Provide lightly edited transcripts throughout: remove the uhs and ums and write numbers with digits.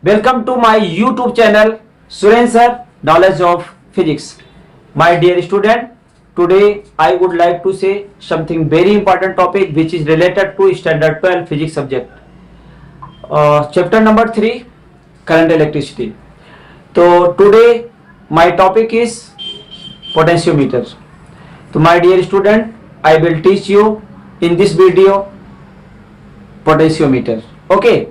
Welcome to my YouTube channel, Suren Sir, Knowledge of Physics. My dear student, today I would like to say something very important topic which is related to Standard 12 Physics subject. Chapter number 3, Current Electricity. So today my topic is potentiometer. So my dear student, I will teach you in this video potentiometer. Okay.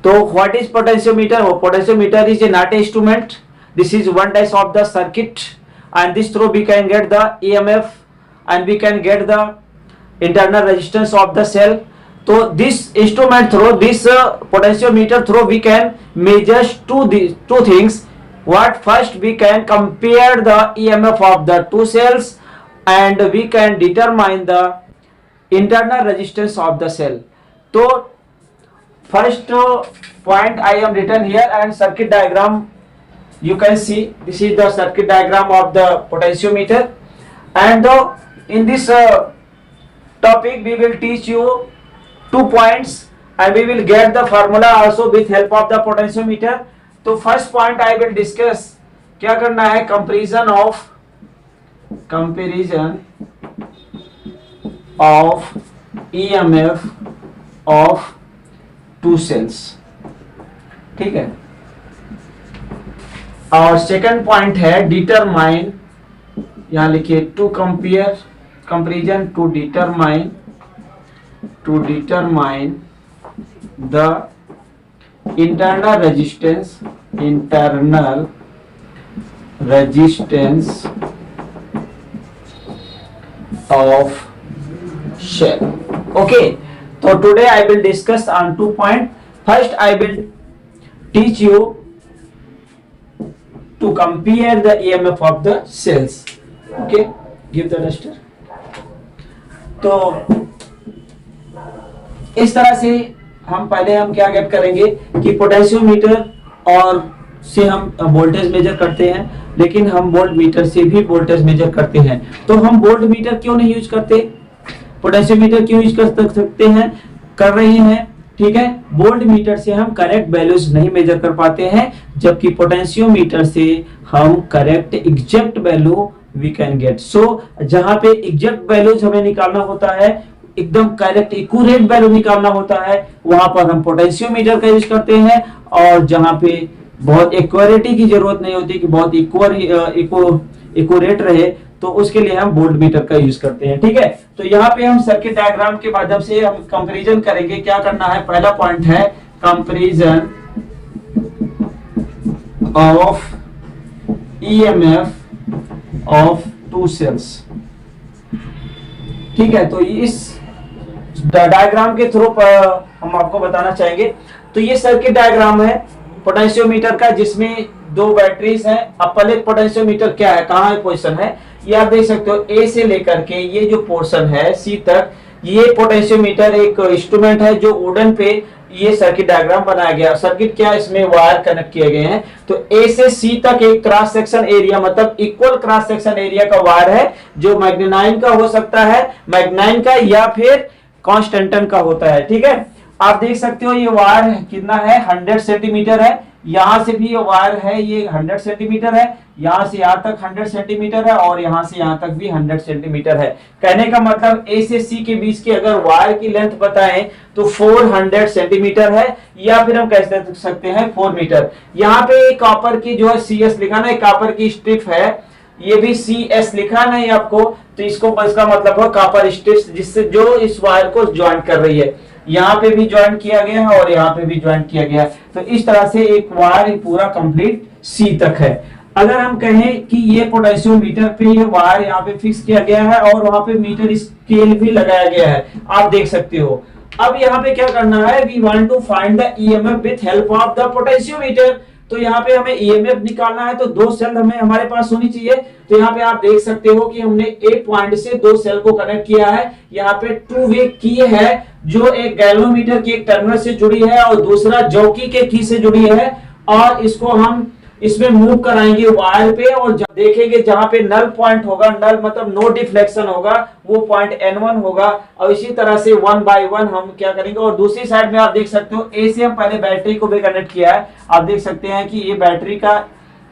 So what is potentiometer? Potentiometer is a not instrument. This is one type of the circuit, and this through we can get the EMF and we can get the internal resistance of the cell. So this instrument through this potentiometer through we can measure two things. What first we can compare the EMF of the two cells and we can determine the internal resistance of the cell. So first point I am written here, and circuit diagram you can see. This is the circuit diagram of the potentiometer, and in this topic we will teach you 2 points and we will get the formula also with help of the potentiometer. तो first point I will discuss, क्या करना है, comparison of EMF of two cells. ठीक है. और second point है determine, यहां लिखिए to compare, comparison to determine the internal resistance of cell. Okay. So today I will discuss on 2 points. First I will teach you to compare the EMF of the cells. Okay, give the duster. तो इस तरह से हम क्या gate करेंगे कि potentiometer और से हम वोल्टेज मेजर करते हैं, लेकिन हम वोल्ट मीटर से भी वोल्टेज मेजर करते हैं. तो हम वोल्ट मीटर क्यों नहीं यूज करते, पोटेंशियोमीटर क्यों यूज कर सकते हैं, कर रहे हैं. ठीक है. वोल्ट मीटर से हम करेक्ट वैल्यूज नहीं मेजर कर पाते हैं, जबकि पोटेंशियोमीटर से हम correct exact value we can get. So जहां पे एग्जैक्ट वैल्यूज हमें निकालना होता है, एकदम करेक्ट एक्यूरेट वैल्यू निकालना होता है, वहां पर हम पोटेंशियोमीटर का यूज करते हैं. और जहां पे बहुत एक्यूरेटी की जरूरत नहीं होती कि बहुत एक्यूरेट रहे, तो उसके लिए हम वोल्ट मीटर का यूज करते हैं. ठीक है. तो यहाँ पे हम सर्किट डायग्राम के माध्यम से हम कंपैरिजन करेंगे. क्या करना है, पहला पॉइंट है comparison of EMF of two cells. ठीक है. तो इस डायग्राम के थ्रू हम आपको बताना चाहेंगे. तो ये सर्किट डायग्राम है पोटेंशियोमीटर का, जिसमें 2 बैटरीज हैं. अब पहले पोटेंशियोमीटर क्या है, कहाँ है पोजीशन है, ये आप देख सकते हो. ए से लेकर के ये जो पोर्शन है सी तक, ये पोटेंशियोमीटर एक इंस्ट्रूमेंट है जो वुडन पे ये सर्किट डायग्राम बनाया गया. सर्किट क्या, इसमें वायर कनेक्ट किए गए हैं. तो ए से सी तक एक क्रॉस सेक्शन एरिया, मतलब इक्वल क्रॉस सेक्शन एरिया का वायर है, जो मैग्नेटाइन का हो सकता है, मैग्नाइन का या फिर कॉन्स्टेंटन का होता है. ठीक है. आप देख सकते हो ये वायर कितना है, 100 सेंटीमीटर है. यहां से भी ये वायर है, ये 100 सेंटीमीटर है. यहां से यहां तक 100 सेंटीमीटर है और यहां से यहां तक भी 100 सेंटीमीटर है. कहने का मतलब ए से सी के बीच की अगर वायर की लेंथ बताएं तो 400 सेंटीमीटर है, या फिर हम कह सकते हैं 4 मीटर. यहाँ पे कॉपर की जो है CS लिखा ना, कॉपर की स्ट्रिप है, ये भी CS लिखा नहीं आपको, तो इसको इसका मतलब है कॉपर स्ट्रिप्स, जिससे जो इस वायर को ज्वाइन कर रही है. यहाँ पे भी ज्वाइन किया गया है और यहाँ पे भी ज्वाइन किया गया है. तो इस तरह से एक वायर पूरा कंप्लीट सी तक है. अगर हम कहें कि ये पोटेंशियोमीटर पे ये वायर यहाँ पे फिक्स किया गया है और वहां पे मीटर स्केल भी लगाया गया है, आप देख सकते हो. अब यहाँ पे क्या करना है, we want to find the EMF with help of the potentiometer. तो यहाँ पे हमें EMF निकालना है, तो 2 सेल हमारे पास होनी चाहिए. तो यहाँ पे आप देख सकते हो कि हमने एक पॉइंट से 2 सेल को कनेक्ट किया है. यहाँ पे 2 वे की है, जो एक गैल्वेनोमीटर की एक टर्मिनल से जुड़ी है और दूसरा जॉकी के की से जुड़ी है, और इसको हम इसमें मूव कराएंगे वायर पे, और देखेंगे जहां पे नल पॉइंट होगा, नल मतलब नो डिफ्लेक्शन होगा, वो पॉइंट N1 होगा। और इसी तरह से 1 बाय 1 हम क्या करेंगे। और दूसरी साइड में आप देख सकते हो ए से हम पहले बैटरी को भी कनेक्ट किया है। आप देख सकते हैं कि ये बैटरी का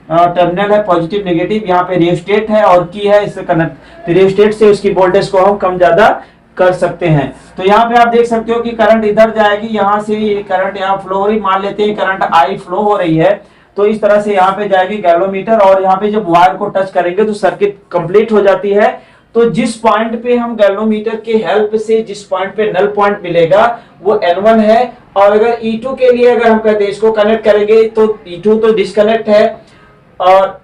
टर्मिनल है, पॉजिटिव नेगेटिव, यहाँ पे रियोस्टेट है और की है, इससे कनेक्ट। तो रियोस्टेट से उसकी वोल्टेज को हम कम ज्यादा कर सकते हैं। तो यहाँ पे आप देख सकते हो कि करंट इधर जाएगी, यहाँ से ये करंट यहाँ फ्लो हो रही, मान लेते हैं करंट आई फ्लो हो रही है, तो इस तरह से यहाँ पे जाएगी गैल्वेमीटर, और यहाँ पे जब वायर को टच करेंगे तो सर्किट कंप्लीट हो जाती है। तो जिस पॉइंट पे हम गैल्वेमीटर के हेल्प से जिस पॉइंट पे नल पॉइंट मिलेगा वो N1 है। और अगर E2 के लिए अगर हम कहते हैं इसको कनेक्ट करेंगे तो E2 तो डिस्कनेक्ट है, और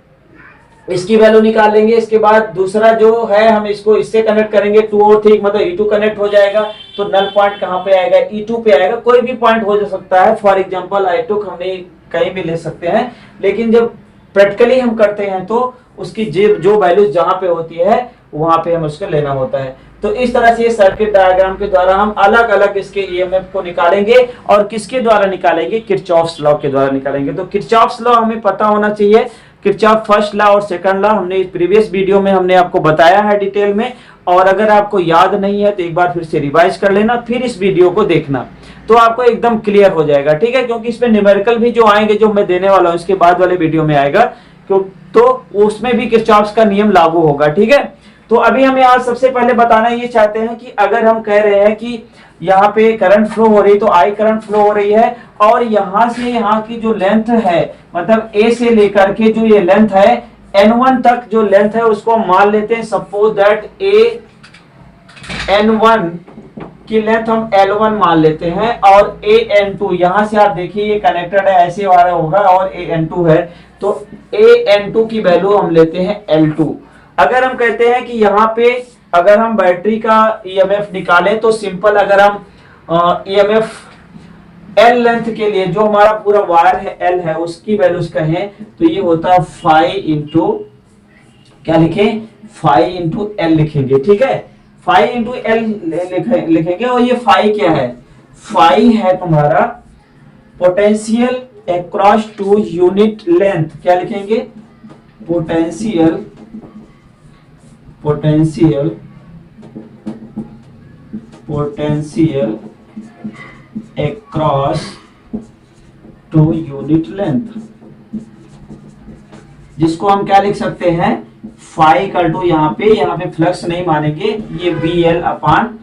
इसकी वैल्यू निकाल लेंगे। इसके बाद दूसरा जो है हम इसको इससे कनेक्ट करेंगे 2 और 3, मतलब E2 कनेक्ट हो जाएगा। तो नल पॉइंट कहां पे आएगा, E2 पे आएगा। कोई भी पॉइंट हो सकता है, फॉर एग्जांपल I2 हमने कहीं भी ले सकते हैं, लेकिन जब प्रैक्टिकली हम करते हैं तो उसकी जो वैल्यू जहां पे होती है वहां पे हम उसको लेना होता है। तो इस तरह से सर्किट डायग्राम के द्वारा हम अलग अलग इसके ईएमएफ को निकालेंगे, और किसके द्वारा निकालेंगे, किरचॉफ्स लॉ के द्वारा निकालेंगे। तो किरचॉफ्स लॉ हमें पता होना चाहिए। किरचॉफ फर्स्ट लॉ और सेकंड लॉ हमने प्रीवियस वीडियो में हमने आपको बताया है डिटेल में, और अगर आपको याद नहीं है तो एक बार फिर से रिवाइज कर लेना, फिर इस वीडियो को देखना, तो आपको एकदम क्लियर हो जाएगा। ठीक है, क्योंकि इसमें न्यूमेरिकल भी जो आएंगे, जो मैं देने वाला हूं इसके बाद वाले वीडियो में आएगा, तो उसमें भी किरचॉफ्स का नियम लागू होगा। ठीक है, तो अभी हम यहाँ सबसे पहले बताना ये चाहते हैं कि अगर हम कह रहे हैं कि यहाँ पे करंट फ्लो हो रही, तो आई करंट फ्लो हो रही है, और यहाँ से यहाँ की जो लेंथ है, मतलब ए से लेकर के जो ये लेंथ है N1 तक जो लेंथ है उसको मान लेते हैं, सपोज दैट ए N1 की लेंथ हम L1 मान लेते हैं, और ए N2 यहाँ से आप देखिए ये कनेक्टेड है, ऐसे वाला होगा, और ए N2 है, तो ए N2 की वैल्यू हम लेते हैं L2। अगर हम कहते हैं कि यहाँ पे अगर हम बैटरी का ईएमएफ निकालें तो सिंपल, अगर हम ईएमएफ L लेंथ के लिए जो हमारा पूरा वायर है L है उसकी वैल्यूज कहें तो ये होता है 5 इंटू क्या लिखें, 5 इंटू L लिखेंगे। ठीक है, 5 इंटू L लिखेंगे, और ये 5 क्या है, 5 है तुम्हारा potential across to unit length. क्या लिखेंगे, potential across to unit length, जिसको हम क्या लिख सकते हैं, फाई इक्वल टू यहाँ पे फ्लक्स नहीं मानेंगे, ये VL अपान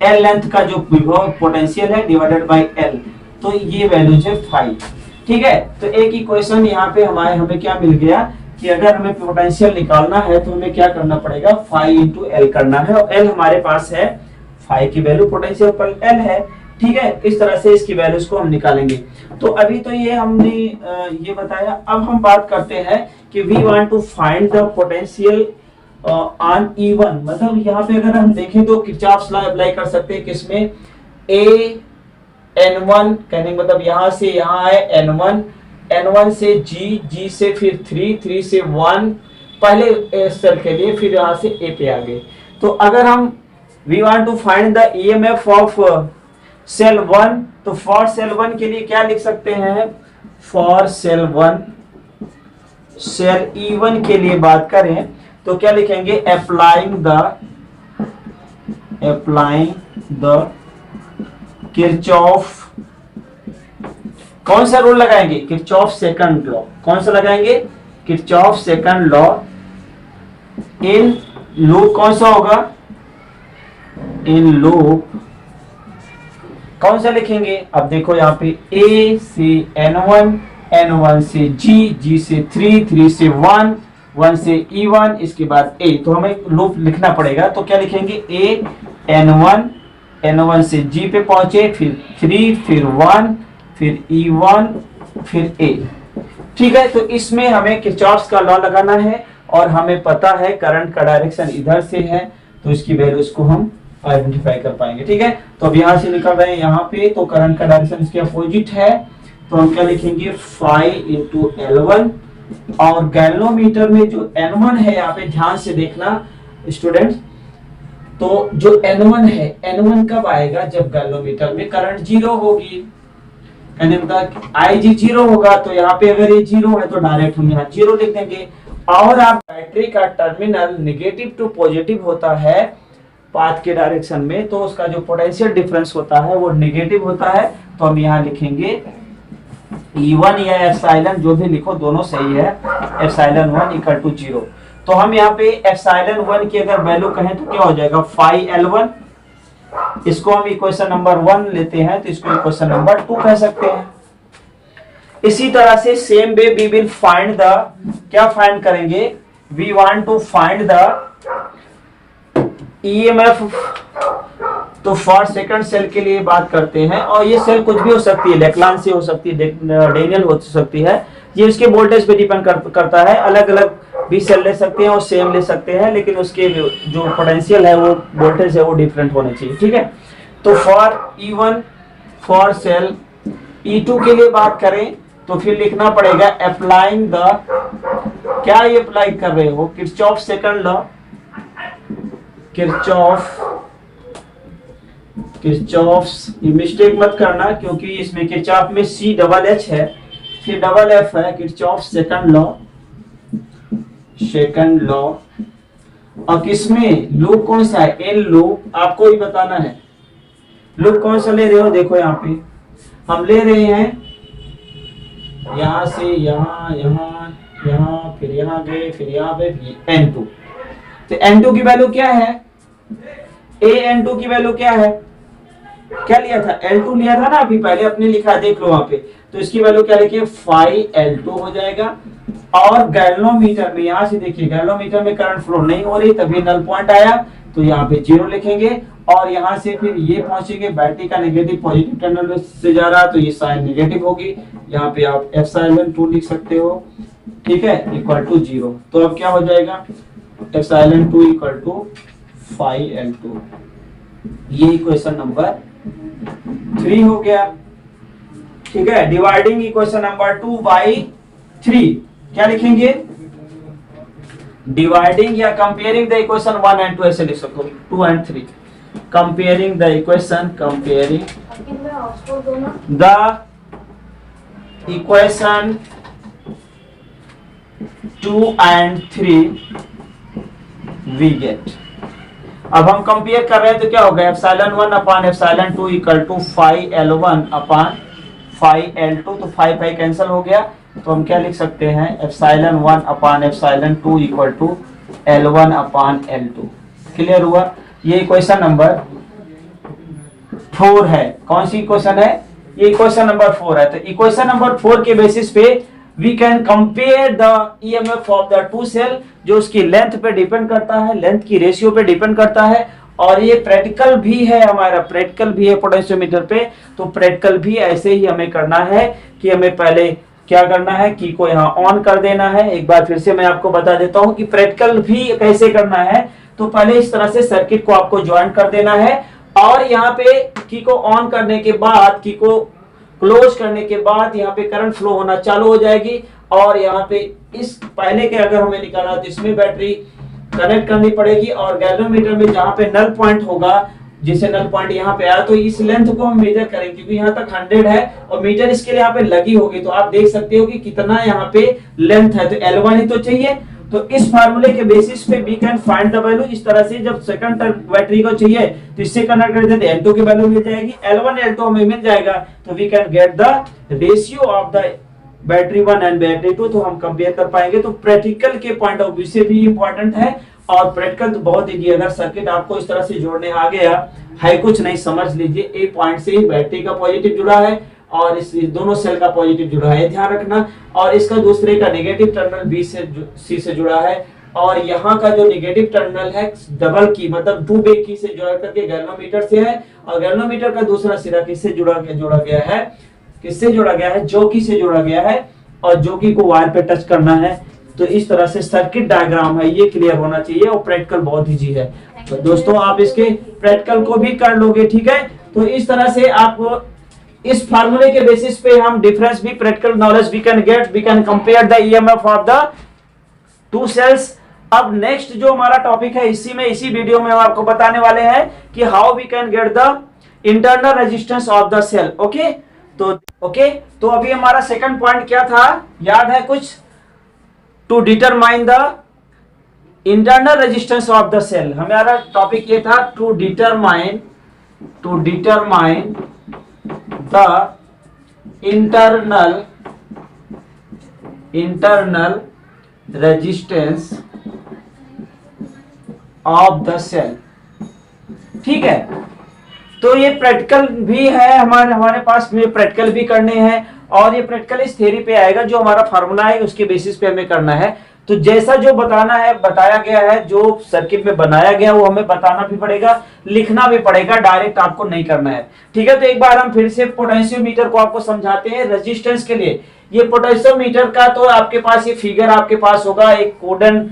L लेंथ का जो विभव पोटेंशियल है डिवाइडेड बाय L, तो ये वैल्यू है 5। ठीक है, तो एक इक्वेशन यहाँ पे हमें क्या मिल गया कि अगर हमें पोटेंशियल निकालना है तो हमें क्या करना पड़ेगा, 5 इंटू L करना है, और L हमारे पास है 5 की वैल्यू, पोटेंशियल पर L है। ठीक है, इस तरह से इसकी वैल्यूज को हम निकालेंगे। तो अभी तो ये हमने ये बताया। अब हम बात करते हैं कि we want to find the potential on E1, मतलब यहाँ पे अगर हम देखें तो किरचॉफ्स लॉ अप्लाई कर सकते हैं किसमें, A N1 कहने मतलब यहाँ से यहाँ है N1 से G से फिर 3 से 1 पहले सेल के लिए, फिर यहाँ से A पे आ गए। तो अगर हम we want to find the EMF of cell 1, तो फॉर सेल 1 के लिए क्या लिख सकते हैं, फॉर सेल E1 के लिए बात करें तो क्या लिखेंगे, अप्लाइंग द किरचॉफ, कौन सा रूल लगाएंगे, किरचॉफ सेकंड लॉ। कौन सा लगाएंगे, Kirchhoff second law in loop. कौन सा होगा, इन लूप कौन सा लिखेंगे, अब देखो यहाँ पे A से N1 से G से 3 से 1 से E1, इसके बाद A, तो हमें लूप लिखना पड़ेगा। तो क्या लिखेंगे, A N1 से G पे पहुंचे, फिर 3 फिर 1 फिर E1 फिर A। ठीक है, तो इसमें हमें किरचॉफ्स का लॉ लगाना है, और हमें पता है करंट का डायरेक्शन इधर से है, तो इसकी वैल्यूज को हम आइडेंटिफाई कर पाएंगे। ठीक है, तो अब यहाँ से निकल रहे हैं यहाँ पे, तो करंट का डायरेक्शन इसके अपोजिट है, तो हम क्या लिखेंगे, 5 इंटू L1, और गैल्वेमीटर में जो N1 है, यहाँ पे ध्यान से देखना स्टूडेंट्स, तो जो N1 है, N1 कब आएगा, जब गैल्वेमीटर में करंट 0 होगी। कहने का IG 0 होगा, तो यहाँ पे अगर ये 0 है तो डायरेक्ट हम यहाँ 0 लिख देंगे। और आप बैटरी का टर्मिनल नेगेटिव टू पॉजिटिव होता है पाथ के डायरेक्शन में, तो उसका जो पोटेंशियल डिफरेंस होता है वो नेगेटिव होता है। तो हम यहाँ लिखेंगे E1 या एप्सिलॉन, जो भी लिखो दोनों सही है, एप्सिलॉन 1 इक्वल टू 0। तो हम यहाँ पे एप्सिलॉन 1 की अगर वैल्यू कहें तो क्या हो जाएगा, 5L1। इसको हम इक्वेशन नंबर 1 लेते हैं तो इसको इक्वेशन नंबर 2 कह सकते हैं। इसी तरह से same way we will find the, क्या फाइंड करेंगे, we want to find the EMF। तो फॉर सेकंड सेल के लिए बात करते हैं, और ये सेल कुछ भी हो सकती है, लेक्लान से हो सकती है, डेनियल हो सकती है, ये उसके वोल्टेज पे डिपेंड करता है। अलग अलग भी सेल ले सकते हैं और सेम ले सकते हैं, लेकिन उसके जो पोटेंशियल है, वो वोल्टेज है, वो डिफरेंट होने चाहिए, ठीक है। तो for E1 for sale, E2 के लिए बात करें तो फिर लिखना पड़ेगा अप्लाइंग द, क्या ये अप्लाई कर रहे हो, किरचॉफ सेकंड लॉ, किरचॉफ्स, ये मिस्टेक मत करना क्योंकि इसमें किरचॉफ में CH है, फिर FF है, किरचॉफ सेकंड लॉ। और किसमें लूप कौन सा है, एल लूप, आपको ही बताना है लूप कौन सा ले रहे हो। देखो यहाँ पे हम ले रहे हैं यहां से यहाँ, यहाँ फिर यहाँ गए, फिर यहाँ पे N2। तो N2 की वैल्यू क्या है, N2 की वैल्यू क्या है, क्या लिया था, L2 लिया था ना अभी पहले, अपने लिखा देख लो वहां पे। तो इसकी वैल्यू क्या लिखिए, 5L2 हो जाएगा। और गैल्वेनोमीटर में, यहां से देखिए गैल्वेनोमीटर में करंट फ्लो नहीं हो रही, तभी नल पॉइंट आया, तो यहाँ पे 0 लिखेंगे। और यहाँ से फिर ये पहुंचेंगे, बैटरी का नेगेटिव पॉजिटिव टर्मिनल से जा रहा, तो ये साइन नेगेटिव होगी। यहाँ पे आप एप्सिलॉन 2 लिख सकते हो, ठीक है, इक्वल टू 0। तो अब क्या हो जाएगा, एप्सिलॉन 2 इक्वल टू 5L2। ये इक्वेशन नंबर 3 हो गया, ठीक है। डिवाइडिंग इक्वेशन नंबर 2 बाई 3, क्या लिखेंगे, डिवाइडिंग या कंपेयरिंग द इक्वेशन 1 एंड 2 ऐसे लिख सकते हो, 2 and 3। Comparing the equation, comparing the equation 2 and 3 we get. अब हम कंपेयर कर रहे हैं तो क्या होगा, epsilon 1 upon epsilon 2 equal to 5L1 upon 5L2। तो 5 कैंसिल हो गया, तो हम क्या लिख सकते हैं, epsilon 1 upon epsilon 2 equal to L1 upon L2। Clear हुआ। ये इक्वेशन नंबर 4 है। कौन सी इक्वेशन है, ये इक्वेशन नंबर 4 है। तो इक्वेशन नंबर 4 के बेसिस पे we can compare the EMF of the two cell, जो उसकी लेंथ पे डिपेंड करता है, लेंथ की रेशियो पे डिपेंड करता है। और ये प्रैक्टिकल भी है, हमारा प्रैक्टिकल भी है पोटेंशियोमीटर पे। तो प्रैक्टिकल भी ऐसे ही हमें करना है कि हमें पहले क्या करना है, की को यहाँ ऑन कर देना है। एक बार फिर से मैं आपको बता देता हूँ कि प्रैक्टिकल भी कैसे करना है। तो पहले इस तरह से सर्किट को आपको ज्वाइन कर देना है, और यहाँ पे की को ऑन करने के बाद, की को क्लोज करने के बाद यहाँ पे करंट फ्लो होना चालू हो जाएगी। और यहाँ पे इस पहले के अगर हमें निकालना तो इसमें बैटरी कनेक्ट करनी पड़ेगी, और गैल्वेनोमीटर में जहाँ पे नल पॉइंट होगा, जिसे नल पॉइंट यहाँ पे आया, तो इस लेंथ को हम मेजर करेंगे, क्योंकि यहाँ तक 100 है और मीटर इसके लिए यहाँ पे लगी होगी। तो आप देख सकते हो कि कितना यहाँ पे लेंथ है, तो L1 ही तो चाहिए। तो इस फार्मूले के बेसिस पे we can find the value. इस तरह से जब सेकंड बैटरी को चाहिए तो इससे कनेक्ट कर देते हैं, L2 की वैल्यू मिल जाएगी, L1 L2 हमें मिल जाएगा। तो we can get the ratio of the battery 1 and battery 2, तो हम कंपेयर कर पाएंगे। तो प्रैक्टिकल के पॉइंट ऑफ व्यू से भी इंपॉर्टेंट है, और प्रैक्टिकल तो बहुत ही, अगर सर्किट आपको इस तरह से जोड़ने आ गया है, कुछ नहीं, समझ लीजिए ए पॉइंट से ही बैटरी का पॉजिटिव जुड़ा है और इस दोनों सेल का पॉजिटिव जुड़ा है, ध्यान रखना। और इसका दूसरे का नेगेटिव टर्मिनल बी से सी से जुड़ा है, और यहाँ का जो नेगेटिव टर्मिनल है डबल की मतलब 2 वे की से जोड़ करके गैल्वेनोमीटर से है, और गैल्वेनोमीटर का दूसरा सिरा किससे जोड़ा गया है, किससे जोड़ा गया है, जॉकी से जोड़ा गया है, और जॉकी को वायर पे टच करना है। तो इस तरह से सर्किट डायग्राम है, ये क्लियर होना चाहिए। और प्रैक्टिकल बहुत इजी है, तो दोस्तों आप इसके प्रैक्टिकल को भी कर लोगे, ठीक है। तो इस तरह से आप इस फार्मूले के बेसिस पे हम डिफरेंस भी, practical knowledge we can get, we can compare the EMF of the two cells. अब नेक्स्ट जो हमारा टॉपिक है, इसी वीडियो में हम आपको बताने वाले हैं कि how we can get the internal resistance of the cell. Okay, तो ओके, तो अभी हमारा सेकंड पॉइंट क्या था, याद है कुछ? To determine the internal resistance of the cell. हमारा टॉपिक ये था to determine the internal resistance of the cell. ठीक है, तो ये प्रैक्टिकल भी है हमारे पास में, प्रैक्टिकल भी करने हैं, और ये प्रैक्टिकल इस थ्योरी पे आएगा, जो हमारा फार्मूला है उसके बेसिस पे हमें करना है। तो जैसा जो बताना है, बताया गया है, जो सर्किट में बनाया गया वो हमें बताना भी पड़ेगा, लिखना भी पड़ेगा, डायरेक्ट आपको नहीं करना है। ठीक है, तो एक बार हम फिर से पोटेंशियोमीटर को आपको समझाते हैं रेजिस्टेंस के लिए। ये पोटेंशियोमीटर का तो आपके पास ये फिगर आपके पास होगा, एक वुडन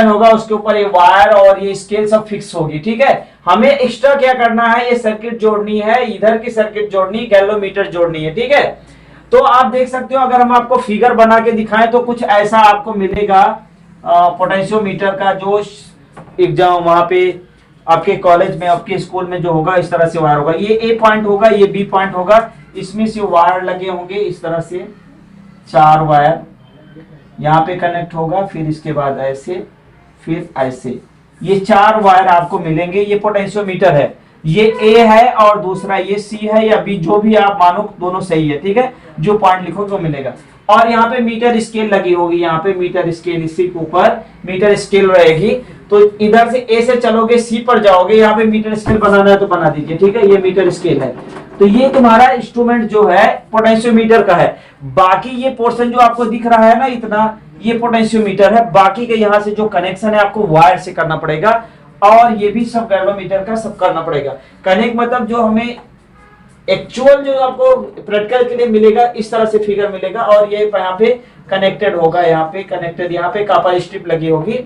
होगा, उसके ऊपर ये वायर और ये स्केल सब फिक्स होगी। ठीक है, हमें एक्स्ट्रा क्या करना है, ये सर्किट जोड़नी है, इधर की सर्किट जोड़नी, गैल्वेमीटर जोड़नी है। ठीक है, तो आप देख सकते हो, अगर हम आपको फिगर बना के दिखाएं तो कुछ ऐसा आपको मिलेगा पोटेंशियोमीटर का, जो एग्जाम वहां पे आपके कॉलेज में, आपके स्कूल में जो होगा, इस तरह से वायर होगा, ये ए पॉइंट होगा, ये बी पॉइंट होगा, इसमें से वायर लगे होंगे इस तरह से, 4 वायर यहाँ पे कनेक्ट होगा, फिर इसके बाद ऐसे, फिर ऐसे, ये 4 वायर आपको मिलेंगे। ये पोटेंशियोमीटर है, ये ए है और दूसरा ये सी है या बी, जो भी आप मानो, दोनों सही है। ठीक है, जो पॉइंट लिखो तो मिलेगा। और यहाँ पे मीटर स्केल लगी होगी, यहाँ पे मीटर स्केल, इसी के ऊपर मीटर स्केल रहेगी। तो इधर से ए से चलोगे, सी पर जाओगे, यहाँ पे मीटर स्केल बनाना है तो बना दीजिए। ठीक है, ये मीटर स्केल है। तो ये तुम्हारा इंस्ट्रूमेंट जो है पोटेंशियोमीटर का है। बाकी ये पोर्शन जो आपको दिख रहा है ना इतना, ये पोटेंशियोमीटर है। बाकी के यहाँ से जो कनेक्शन है आपको वायर से करना पड़ेगा, और ये भी सब गैल्वेमीटर का सब करना पड़ेगा। कनेक्ट मतलब जो हमें एक्चुअल जो आपको प्रैक्टिकल के लिए मिलेगा, इस तरह से फिगर मिलेगा, और ये यहाँ पे कनेक्टेड होगा, यहाँ पे कनेक्टेड, यहाँ पे कॉपर स्ट्रिप लगी होगी,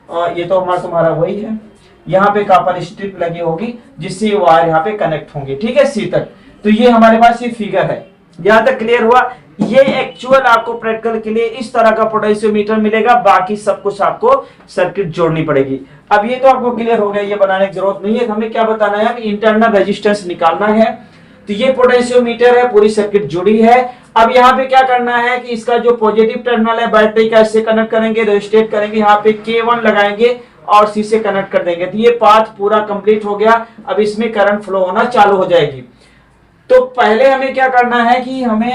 और ये तो तुम्हारा वही है, यहाँ पे कॉपर स्ट्रिप लगी होगी, जिससे वायर यहाँ पे कनेक्ट होंगे। ठीक है, सी तक। तो ये हमारे पास ये फिगर है, यहाँ तक क्लियर हुआ? ये एक्चुअल आपको प्रैक्टिकल के लिए इस तरह का पोटेंशियोमीटर मिलेगा, बाकी सब कुछ आपको सर्किट जोड़नी पड़ेगी। अब ये तो आपको क्लियर हो गया, ये बनाने की जरूरत नहीं है। हमें क्या बताना है, इंटरनल रेजिस्टेंस निकालना है। तो ये पोटेंशियोमीटर है, पूरी सर्किट जुड़ी है। अब यहाँ पे क्या करना है कि इसका जो पॉजिटिव टर्मिनल है, बैटरी का, इससे कनेक्ट करेंगे, रेजिस्टेट करेंगे, यहाँ पे K1 लगाएंगे और सी से कनेक्ट कर देंगे। तो ये पाथ पूरा कंप्लीट हो गया। अब इसमें करंट फ्लो होना चालू हो जाएगी। तो पहले हमें क्या करना है कि हमें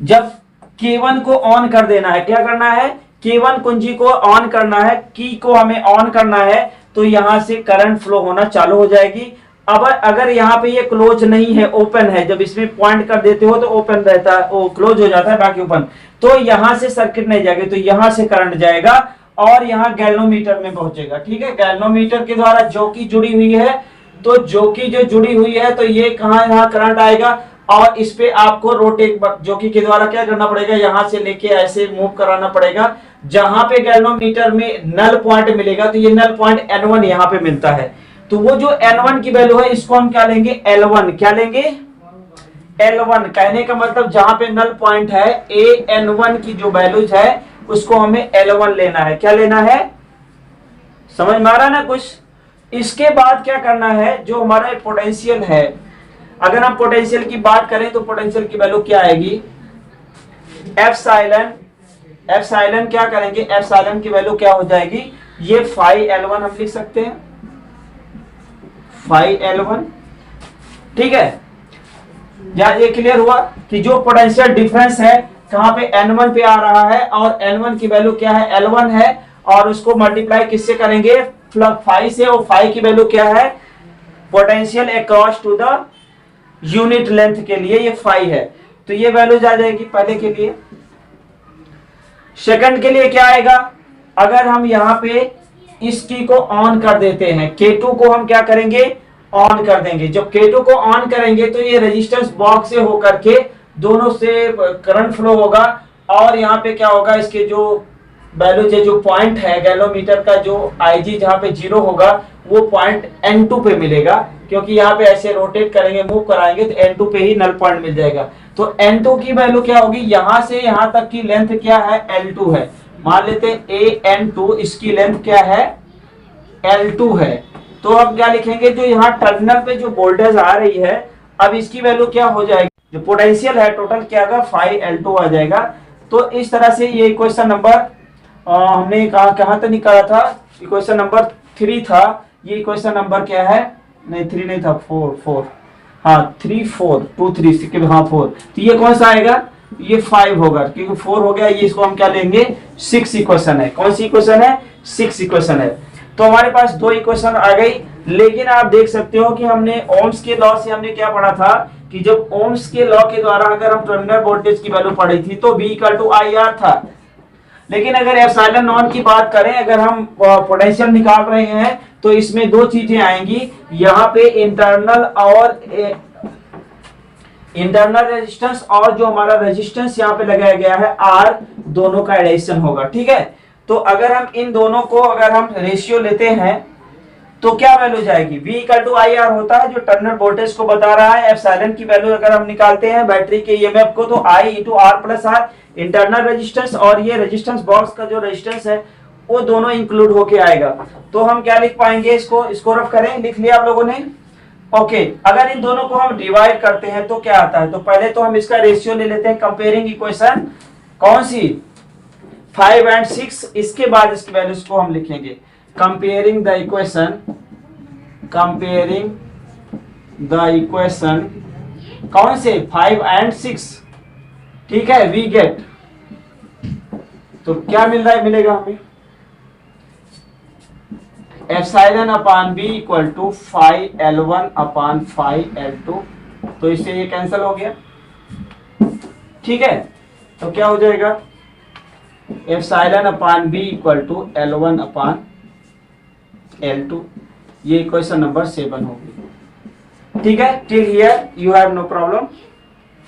जब K1 को ऑन कर देना है, क्या करना है, K1 कुंजी को ऑन करना है, की को हमें ऑन करना है, तो यहां से करंट फ्लो होना चालू हो जाएगी। अब अगर यहाँ पे ये क्लोज नहीं है, ओपन है, जब इसमें पॉइंट कर देते हो तो ओपन रहता है, वो क्लोज हो जाता है, बाकी ओपन, तो यहां से सर्किट नहीं जाएगी, तो यहां से करंट जाएगा और यहाँ गैल्वेमीटर में पहुंचेगा। ठीक है, गैल्वेमीटर के द्वारा जॉकी जुड़ी हुई है, तो जॉकी जो जुड़ी हुई है, तो ये कहाँ, यहाँ करंट आएगा, और इस पे आपको रोटेट जॉकी के द्वारा क्या करना पड़ेगा, यहां से लेके ऐसे मूव कराना पड़ेगा। जहां पे गैल्वेमीटर में नल पॉइंट मिलेगा, तो ये नल पॉइंट N1 यहाँ पे मिलता है। तो वो जो N1 की वैल्यू है, इसको हम क्या लेंगे, L1। क्या लेंगे, L1। कहने का मतलब जहां पे नल पॉइंट है, AN1 की जो वैल्यूज है, उसको हमें L1 लेना है। क्या लेना है, समझ में आ रहा है ना कुछ? इसके बाद क्या करना है, जो हमारा पोटेंशियल है, अगर हम पोटेंशियल की बात करें तो पोटेंशियल की वैल्यू क्या आएगी, एप्सिलॉन क्या करेंगे, एप्सिलॉन की वैल्यू क्या हो जाएगी, ये फाई L1 हम लिख सकते हैं, फाई L1। ठीक है, या ये क्लियर हुआ कि जो पोटेंशियल डिफरेंस है कहां पे, N1 पे आ रहा है, और N1 की वैल्यू क्या है, L1 है, और उसको मल्टीप्लाई किससे करेंगे, फाई से, और फाई की वैल्यू क्या है, potential across to the unit length के लिए ये फाई है। तो ये वैल्यू आ जाएगी पहले के लिए। सेकंड के लिए क्या आएगा, अगर हम यहाँ पे इस की को ऑन कर देते हैं, K2 को हम क्या करेंगे, ऑन कर देंगे। जब K2 को ऑन करेंगे तो ये रेजिस्टेंस बॉक्स से होकर के दोनों से करंट फ्लो होगा, और यहाँ पे क्या होगा, इसके जो वैल्यू जो पॉइंट है गैल्वेमीटर का, जो IG जहाँ पे 0 होगा, वो पॉइंट N2 पे मिलेगा, क्योंकि यहाँ पे ऐसे रोटेट करेंगे, मूव कराएंगे, तो N2 पे ही नल पॉइंट मिल जाएगा। तो N2 की वैल्यू क्या होगी, यहां से यहां तक की लेंथ क्या है, L2 है। मान लेते हैं AN2, इसकी लेंथ क्या है, L2 है। तो अब क्या लिखेंगे, जो यहाँ टर्मिनल पे जो वोल्टेज आ रही है, अब इसकी वैल्यू क्या हो जाएगी, जो पोटेंशियल है टोटल क्या होगा 5L2 आ जाएगा। तो इस तरह से ये क्वेश्चन नंबर हमने कहाँ तक निकाला था, क्वेश्चन नंबर 3 था। ये क्वेश्चन नंबर क्या है, नहीं 3 नहीं था, 4 हाँ 3 4 2 3 हाँ 4। तो ये कौन सा आएगा, ये 5 होगा क्योंकि 4 हो गया। ये इसको हम क्या लेंगे 6 इक्वेशन है। कौन सी इक्वेशन है, 6 इक्वेशन है। तो हमारे पास 2 इक्वेशन आ गई। लेकिन आप देख सकते हो कि हमने ओम्स के लॉ से हमने क्या पढ़ा था कि जब ओम्स के लॉ के द्वारा अगर हम टर्मिनल वोल्टेज की वैल्यू पढ़ी थी तो V = IR था। लेकिन अगर एप्सिलॉन नॉन की बात करें, अगर हम पोटेंशियल निकाल रहे हैं तो इसमें 2 चीजें आएंगी। यहाँ पे इंटरनल रेजिस्टेंस और जो हमारा रेजिस्टेंस यहाँ पे लगाया गया है R, दोनों का एडिशन होगा। ठीक है, तो अगर हम इन दोनों को अगर हम रेशियो लेते हैं तो क्या वैल्यू जाएगी, V = IR होता है जो टर्मिनल वोल्टेज को बता रहा है। एप्सिलॉन की वैल्यू अगर हम निकालते हैं बैटरी के ईएमएफ को तो I × R+R इंटरनल रेजिस्टेंस और ये रेजिस्टेंस बॉक्स का जो रेजिस्टेंस है वो दोनों इंक्लूड होके आएगा। तो हम क्या लिख पाएंगे, इसको रफ करें, लिख लिया आप लोगों ने। ओके, अगर इन दोनों को हम डिवाइड करते हैं तो क्या आता है, तो पहले तो हम इसका रेशियो ले लेते हैं। कंपेयरिंग इक्वेशन कौन सी, 5 और 6। इसके बाद इसकी वैल्यूज को हम लिखेंगे। कंपेयरिंग द इक्वेशन कौन से 5 और 6। ठीक है, वी गेट, तो क्या मिल रहा है, मिलेगा हमें ε/b = 5L1/5L2। तो इससे ये कैंसिल हो गया। ठीक है, तो क्या हो जाएगा ε/b = L1/L2। ये क्वेश्चन नंबर 7 होगी। ठीक है, till here you have no problem.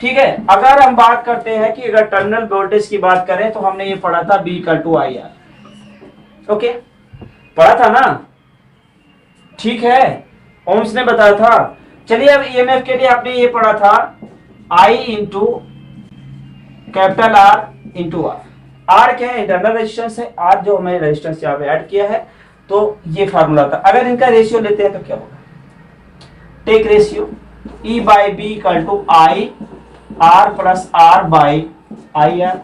ठीक है, अगर हम बात करते हैं कि अगर टर्मिनल वोल्टेज की बात करें तो हमने ये पढ़ा था V = IR। ओके, पढ़ा था ना, ठीक है, ओम्स ने बताया था। चलिए अब ईएमएफ के लिए आपने ये पढ़ा था I × R × R क्या है, इंटरनल रेजिस्टेंस है। R जो हमने रेजिस्टेंस यहाँ पे ऐड किया है, तो ये फार्मूला था। अगर इनका रेशियो लेते हैं तो क्या होगा, take ratio E/B = I R+R/IR।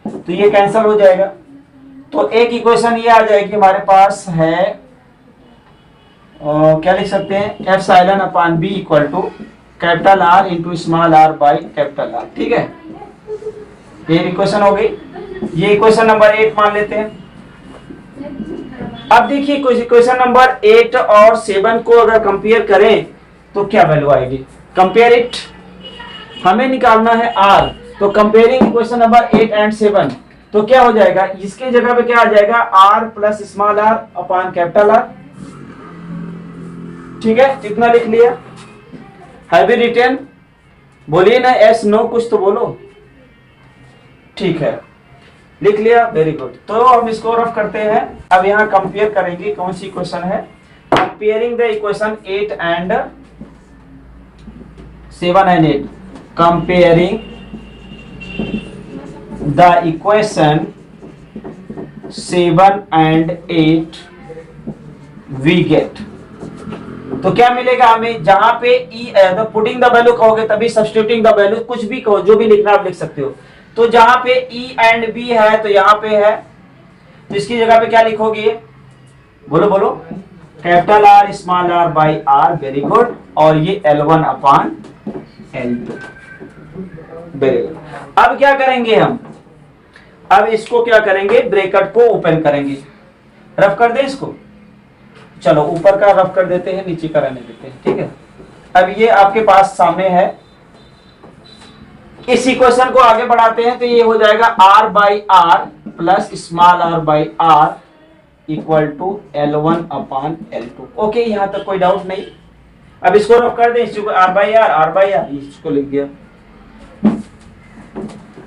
तो ये कैंसिल हो जाएगा। तो एक इक्वेशन ये आ जाएगी हमारे पास है, क्या लिख सकते हैं, ε/b = R × r/R। ठीक है, ये इक्वेशन हो गई। ये इक्वेशन नंबर 8 मान लेते हैं। अब देखिए इक्वेशन नंबर 8 और 7 को अगर कंपेयर करें तो क्या वैल्यू आएगी, कंपेयर इट। हमें निकालना है R, तो कंपेयरिंग इक्वेशन नंबर 8 और 7 तो क्या हो जाएगा, इसके जगह पे क्या आ जाएगा R + r/R। ठीक है, कितना लिख लिया, हैव यू रिटन, बोलिए ना यस नो, कुछ तो बोलो। ठीक है, लिख लिया, वेरी गुड। तो हम इसको रफ करते हैं। अब यहाँ कंपेयर करेंगे, कौन सी इक्वेशन है, कंपेयरिंग द इक्वेशन 8 और 7 और 8। कंपेयरिंग द इक्वेशन 7 और 8 वी गेट। तो क्या मिलेगा हमें, जहां पे पुटिंग द वैल्यू कहोगे तभी सब्स्टिट्यूटिंग द वैल्यू, कुछ भी कहो, जो भी लिखना आप लिख सकते हो। तो जहां पे E और B है तो यहाँ पे है, तो इसकी जगह पे क्या लिखोगे, बोलो बोलो, R/R/R। वेरी गुड, और ये L1/L2। Very good. अब क्या करेंगे हम, अब इसको क्या करेंगे, ब्रैकेट को ओपन करेंगे। रफ कर दे इसको, चलो ऊपर का रफ कर देते हैं, नीचे का रहने देते हैं। ठीक है, अब ये आपके पास सामने है। इस इक्वेशन को आगे बढ़ाते हैं तो ये हो जाएगा R/R + r/R = L1/L2। ओके, यहां तक कोई डाउट नहीं। अब इसको रफ कर दें, इसको R/R इसको लिख दिया।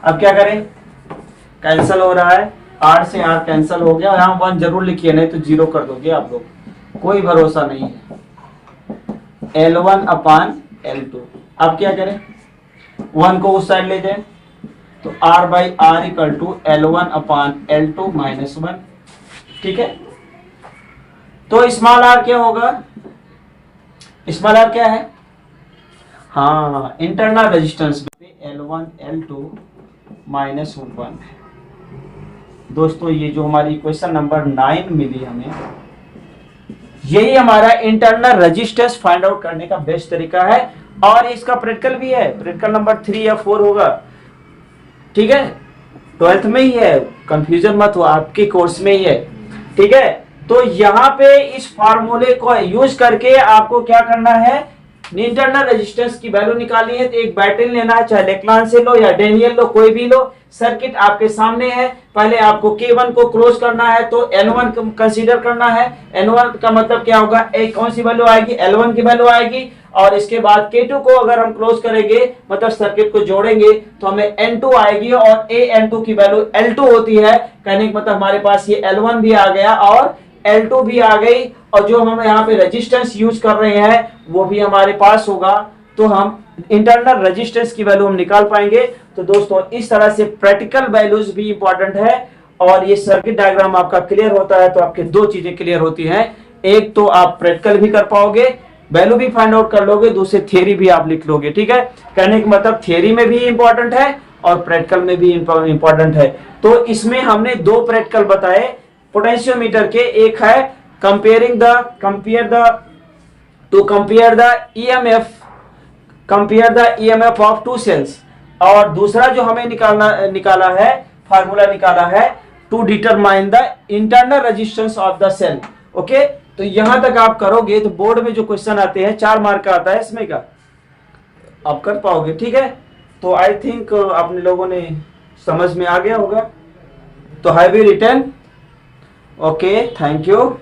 अब क्या करें, कैंसिल हो रहा है, R से R कैंसिल हो गया। यहाँ 1 जरूर लिखिए, नहीं तो 0 कर दोगे आप लोग, कोई भरोसा नहीं है। L1/L2। अब क्या करें, 1 को उस साइड ले जाए तो R/R = L1/L2 - 1। ठीक है, तो स्मॉल r क्या होगा, स्मॉल r क्या है, हाँ, internal resistance L1 L2 minus 1। दोस्तों ये जो हमारी क्वेश्चन नंबर 9 मिली हमें, यही हमारा इंटरनल रेजिस्टेंस फाइंड आउट करने का बेस्ट तरीका है। और इसका प्रैक्टिकल भी है, प्रैक्टिकल नंबर 3 या 4 होगा, ठीक है, 12th में ही है, कंफ्यूजन मत हो, आपके कोर्स में ही है, ठीक है। तो यहाँ पे इस फार्मूले को यूज करके आपको क्या करना है, इंटरनल रेजिस्टेंस की वैल्यू निकालनी है। तो एक बैटरी लेना है, चाहे लेक्लान से लो या डेनियल लो, कोई भी लो, सर्किट आपके सामने है। पहले आपको K1 को क्लोज करना है तो N1 कंसीडर करना है। N1 का मतलब क्या होगा, एक कौन सी वैल्यू आएगी, L1 की वैल्यू आएगी। और इसके बाद K2 को अगर हम क्लोज करेंगे, मतलब सर्किट को जोड़ेंगे, तो हमें N2 आएगी और N2 की वैल्यू L2 होती है। कहने का मतलब हमारे पास ये L1 भी आ गया और L2 भी आ गई, और जो हम यहाँ पे रेजिस्टेंस यूज कर रहे हैं वो भी हमारे पास होगा। तो हम इंटरनल रेजिस्टेंस की वैल्यू हम निकाल पाएंगे। तो दोस्तों इस तरह से प्रैक्टिकल वैल्यूज भी इंपॉर्टेंट है, और ये सर्किट डायग्राम आपका क्लियर होता है तो आपके दो चीजें क्लियर होती हैं। एक तो आप प्रैक्टिकल भी कर पाओगे, वैल्यू भी फाइंड आउट कर लोगे, दूसरी थियरी भी आप लिख लोगे, ठीक है। कहने का मतलब थियरी में भी इंपॉर्टेंट है और प्रैक्टिकल में भी इंपॉर्टेंट है। तो इसमें हमने दो प्रैक्टिकल बताए पोटेंशियोमीटर के, एक है compare the EMF of two cells, और दूसरा जो हमें निकाला है, फार्मूला निकाला है to determine the internal resistance of the cell. Okay, तो यहां तक आप करोगे तो बोर्ड में जो क्वेश्चन आते हैं 4 मार्क का आता है, इसमें का आप कर पाओगे, ठीक है। तो आई थिंक आपने लोगों ने समझ में आ गया होगा। तो have you written? Okay, thank you.